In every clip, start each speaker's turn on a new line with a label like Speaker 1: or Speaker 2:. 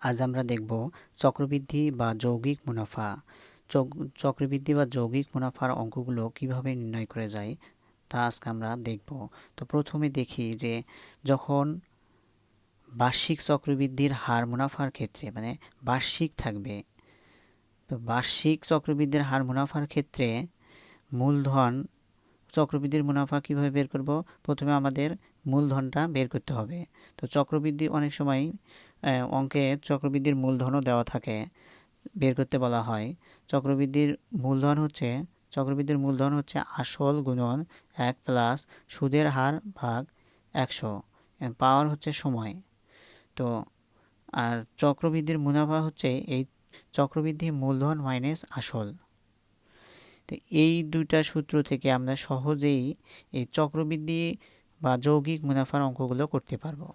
Speaker 1: আজ আমরা দেখব চক্রবৃদ্ধি বা যৌগিক মুনাফা। চক্রবৃদ্ধি বা যৌগিক মুনাফার অঙ্কগুলো কিভাবে নির্ণয় করে যায় তা আজকে আমরা দেখব। তো প্রথমে দেখি যে যখন বার্ষিক চক্রবৃদ্ধির হার মুনাফার ক্ষেত্রে মানে বার্ষিক থাকবে, তো বার্ষিক চক্রবৃদ্ধির হার মুনাফার ক্ষেত্রে মূলধন চক্রবৃদ্ধির মুনাফা কিভাবে বের করব? প্রথমে আমাদের মূলধনটা বের করতে হবে। তো চক্রবৃদ্ধি অনেক সময় অঙ্কে চক্রবৃদ্ধির মূলধনও দেওয়া থাকে, বের করতে বলা হয়। চক্রবৃদ্ধির মূলধন হচ্ছে আসল গুণন 1 প্লাস সুদের হার ভাগ 100, পাওয়ার হচ্ছে সময়। তো আর চক্রবৃদ্ধির মুনাফা হচ্ছে এই চক্রবৃদ্ধি মূলধন মাইনাস আসল। তো এই দুইটা সূত্র থেকে আমরা সহজেই এই চক্রবৃদ্ধি বা যৌগিক মুনাফার অঙ্কগুলো করতে পারবো।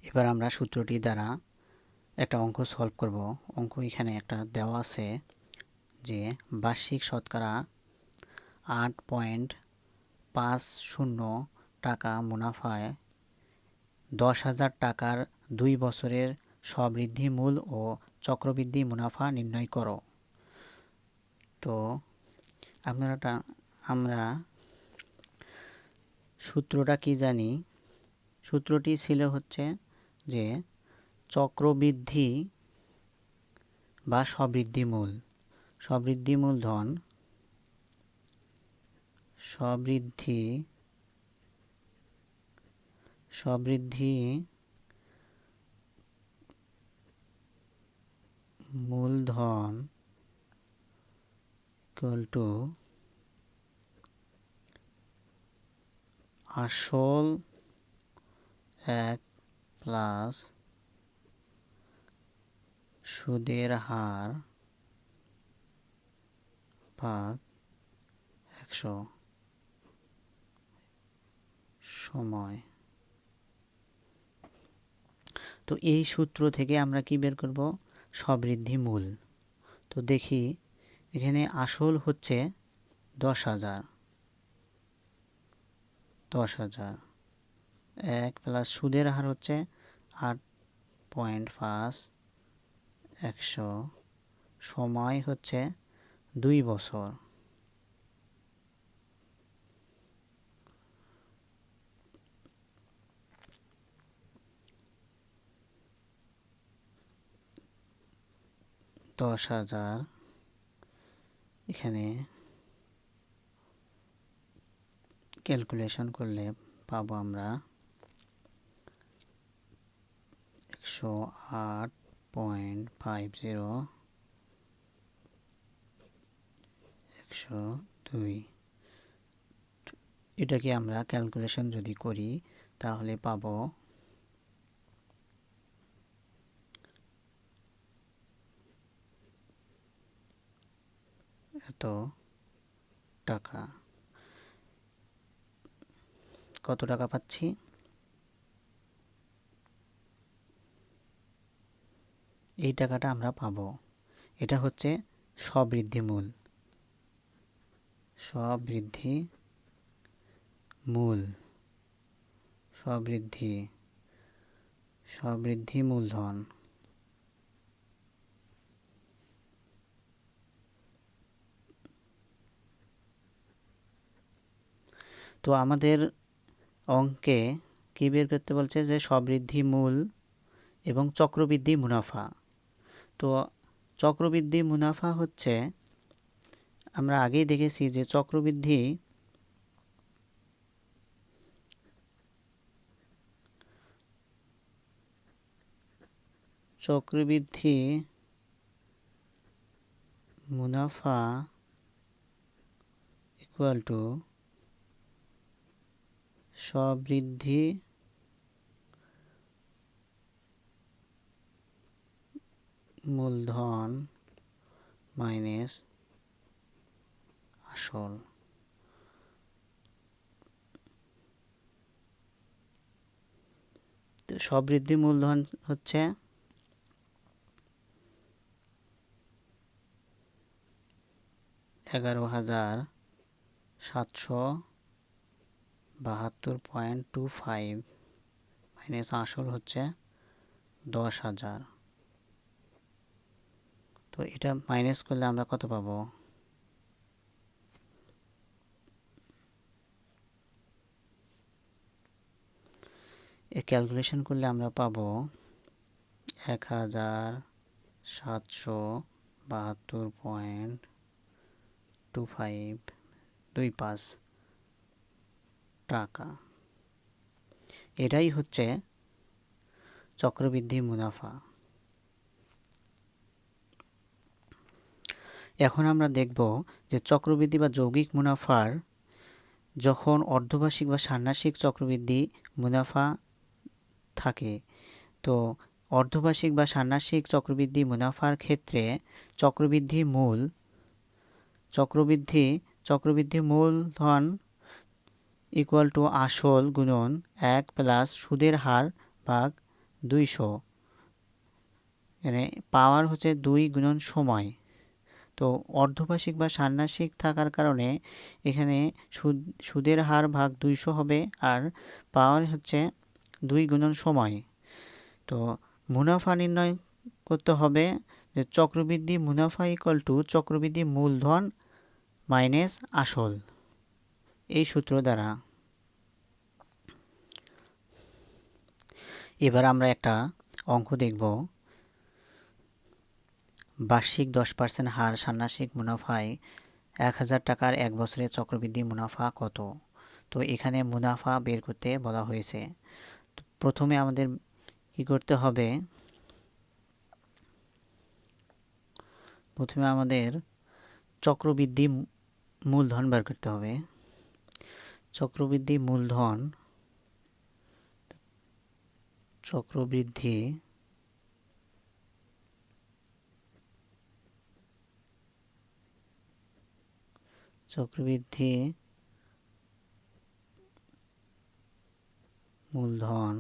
Speaker 1: এবার আমরা সূত্রটি দ্বারা একটা অঙ্ক সলভ করব। অঙ্ক এখানে একটা দেওয়া আছে যে বার্ষিক শতকরা 8.50 টাকা মুনাফায় 10,000 টাকার 2 বছরের স্ববৃদ্ধি মূল ও চক্রবৃদ্ধি মুনাফা নির্ণয় করো। তো আমরা সূত্রটা কি জানি? সূত্রটি ছিল হচ্ছে যে চক্রবৃদ্ধি বা স্ববৃদ্ধি মূলধন স্ববৃদ্ধি মূলধন ইকুয়াল টু আসল 1 প্লাস সুদের হার ভাগ 100 সময়। তো এই সূত্র থেকে আমরা কি বের করব? স্ববৃদ্ধি মূল। তো দেখি এখানে আসল হচ্ছে 10,000, 1 প্লাস সুদের হার হচ্ছে 8.5, 100 সময় হচ্ছে 2 বছর। এখানে ক্যালকুলেশন করলে পাবো আমরা 108.50, 102। এটাকে আমরা ক্যালকুলেশন যদি করি তাহলে পাবো এত টাকা। কত টাকা পাচ্ছি? এই টাকাটা আমরা পাবো। এটা হচ্ছে স্ববৃদ্ধি মূলধন। তো আমাদের অঙ্কে কি বের করতে বলছে? যে স্ববৃদ্ধি মূল এবং চক্রবৃদ্ধি মুনাফা। তো চক্রবৃদ্ধি মুনাফা হচ্ছে, আমরা আগেই দেখেছি যে চক্রবৃদ্ধি মুনাফা ইকুয়াল টু স্ববৃদ্ধি মূলধন মাইনাস আসল। তো স্ববৃদ্ধি মূলধন হচ্ছে 11,772.25 মাইনাস আসল হচ্ছে 10,000। তো এটা মাইনাস করলে আমরা কত পাবো? ক্যালকুলেশন করলে আমরা পাবো 1772.25 টাকা। এটাই হচ্ছে চক্রবৃদ্ধি মুনাফা। এখন আমরা দেখব যে চক্রবৃদ্ধি বা যৌগিক মুনাফার যখন অর্ধবার্ষিক বা ষান্মাসিক চক্রবৃদ্ধি মুনাফা থাকে, তো অর্ধবার্ষিক বা ষান্মাসিক চক্রবৃদ্ধি মুনাফার ক্ষেত্রে চক্রবৃদ্ধি মূলধন ইকুয়াল টু আসল গুণন 1 প্লাস সুদের হার ভাগ 200। মানে পাওয়ার হচ্ছে 2 গুণন সময়। তো অর্ধবার্ষিক বা ষান্মাসিক থাকার কারণে এখানে সুদের হার ভাগ 200 হবে, আর পাওয়ার হচ্ছে 2 গুণন সময়। তো মুনাফা নির্ণয় করতে হবে যে চক্রবৃদ্ধি মুনাফা ইকুয়াল টু চক্রবৃদ্ধি মূলধন মাইনাস আসল, এই সূত্র দ্বারা। এবার আমরা একটা অঙ্ক দেখব। বার্ষিক 10% হার ষান্মাসিক মুনাফায় 1,000 টাকার 1 বছরের চক্রবৃদ্ধি মুনাফা কত? তো এখানে মুনাফা বের করতে বলা হয়েছে। প্রথমে আমাদের কি করতে হবে? প্রথমে আমাদের চক্রবৃদ্ধি মূলধন বের করতে হবে। চক্রবৃদ্ধি মূলধন মূলধন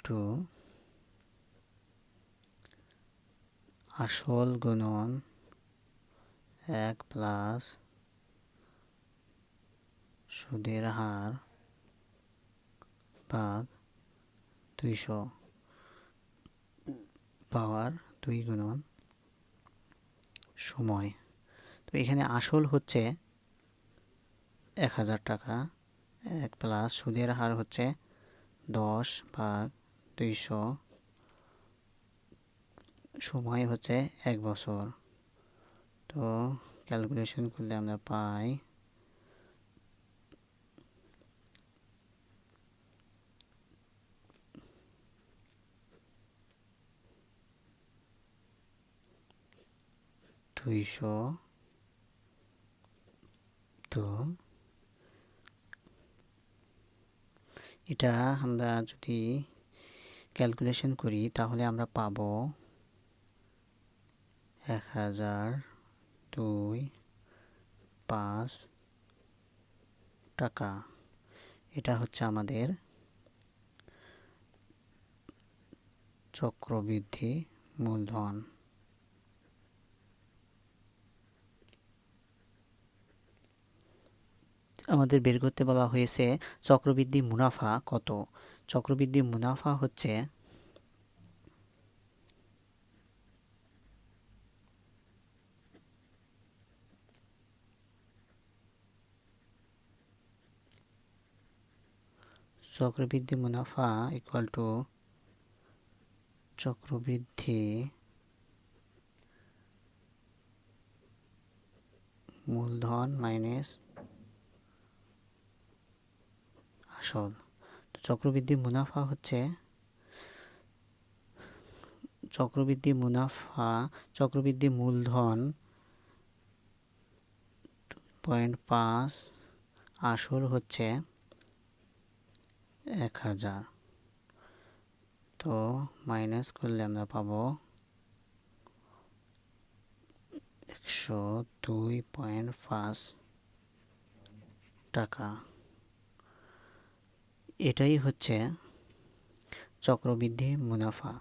Speaker 1: টু আসল গুণন 1 প্লাস সুদের হার ভাগ 200 পাওয়ার 2 গুণন সময়। তো এখানে আসল হচ্ছে 1,000 টাকা, 1 প্লাস সুদের হার হচ্ছে 10 ভাগ 200, সময় হচ্ছে 1 বছর। তো ক্যালকুলেশন করলে আমরা পাই 200। তো এটা আমরা যদি ক্যালকুলেশন করি তাহলে আমরা পাবো 1,002.5 টাকা। এটা হচ্ছে আমাদের চক্রবৃদ্ধি মূলধন। আমাদের বের করতে বলা হয়েছে চক্রবৃদ্ধি মুনাফা কত। চক্রবৃদ্ধি মুনাফা হচ্ছে চক্রবৃদ্ধি মুনাফা ইকুয়াল টু চক্রবৃদ্ধি মূলধন মাইনাস আসল। তো চক্রবৃদ্ধি মুনাফা হচ্ছে চক্রবৃদ্ধি মূলধন 2.5, আসল হচ্ছে 1,000। তো মাইনাস করলে আমরা পাবো 102.5 টাকা। এটাই হচ্ছে চক্রবৃদ্ধি মুনাফা।